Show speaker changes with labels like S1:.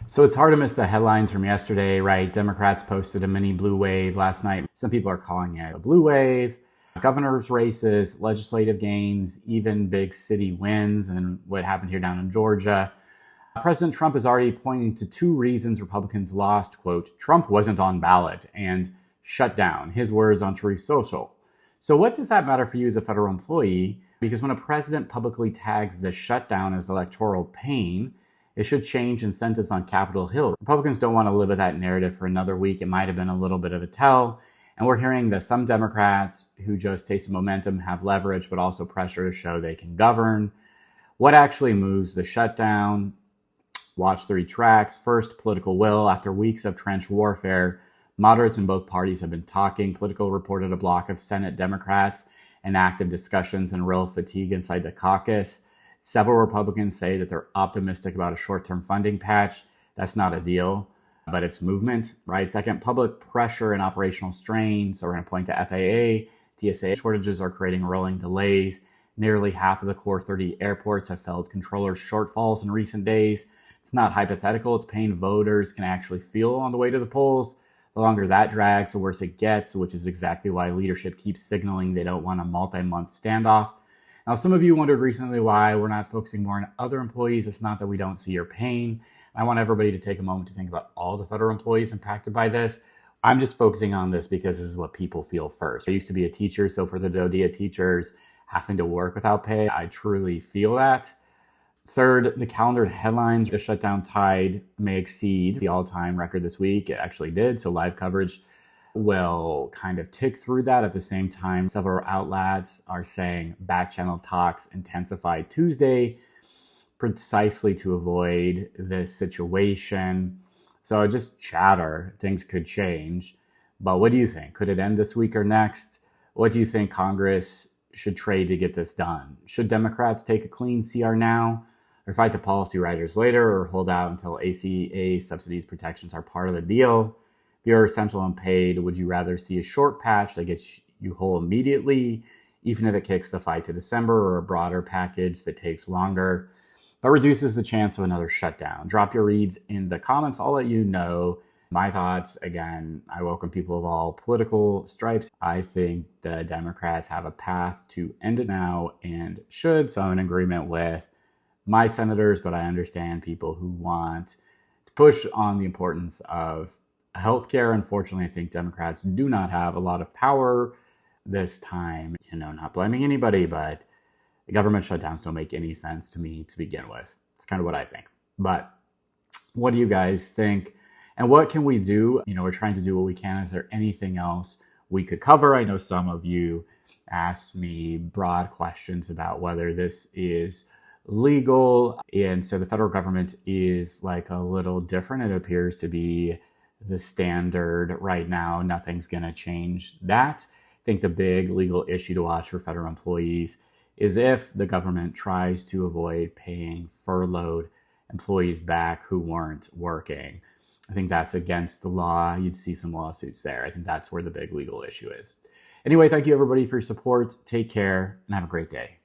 S1: So it's hard to miss the headlines from yesterday, right? Democrats posted a mini blue wave last night. Some people are calling it a blue wave. Governor's races, legislative gains, even big city wins, and what happened here down in Georgia. President Trump is already pointing to two reasons Republicans lost, quote, Trump wasn't on ballot, and shutdown, his words on Truth Social. So what does that matter for you as a federal employee? Because when a president publicly tags the shutdown as electoral pain, it should change incentives on Capitol Hill. Republicans don't want to live with that narrative for another week. It might have been a little bit of a tell. And we're hearing that some Democrats who just taste momentum have leverage, but also pressure to show they can govern. What actually moves the shutdown? Watch three tracks. First, political will. After weeks of trench warfare, moderates in both parties have been talking. Politico reported a block of Senate Democrats and active discussions and real fatigue inside the caucus. Several Republicans say that they're optimistic about a short-term funding patch. That's not a deal, but it's movement, right? Second, public pressure and operational strain. So we're going to point to FAA. TSA shortages are creating rolling delays. Nearly half of the core 30 airports have felt controller shortfalls in recent days. It's not hypothetical. It's pain voters can actually feel on the way to the polls. The longer that drags, the worse it gets, which is exactly why leadership keeps signaling they don't want a multi-month standoff. Now, some of you wondered recently why we're not focusing more on other employees. It's not that we don't see your pain. I want everybody to take a moment to think about all the federal employees impacted by this. I'm just focusing on this because this is what people feel first. I used to be a teacher, so for the DoDEA teachers having to work without pay, I truly feel that. Third, the calendared headlines, the shutdown tide may exceed the all-time record this week. It actually did, so live coverage will kind of tick through that. At the same time, several outlets are saying back channel talks intensified Tuesday precisely to avoid this situation. So just chatter, things could change. But what do you think? Could it end this week or next? What do you think Congress should trade to get this done? Should Democrats take a clean CR now, or fight the policy writers later, or hold out until ACA subsidies protections are part of the deal? If you're essential unpaid, would you rather see a short patch that gets you whole immediately, even if it kicks the fight to December, or a broader package that takes longer but reduces the chance of another shutdown? Drop your reads in the comments. I'll let you know my thoughts. Again, I welcome people of all political stripes. I think the Democrats have a path to end it now and should, so I'm in agreement with my senators, but I understand people who want to push on the importance of healthcare. Unfortunately, I think Democrats do not have a lot of power this time. Not blaming anybody, but the government shutdowns don't make any sense to me to begin with. It's kind of what I think. But what do you guys think? And what can we do? We're trying to do what we can. Is there anything else we could cover? I know some of you asked me broad questions about whether this is legal. And so the federal government is like a little different. It appears to be the standard right now. Nothing's going to change that. I think the big legal issue to watch for federal employees is if the government tries to avoid paying furloughed employees back who weren't working. I think that's against the law. You'd see some lawsuits there. I think that's where the big legal issue is. Anyway, thank you everybody for your support. Take care and have a great day.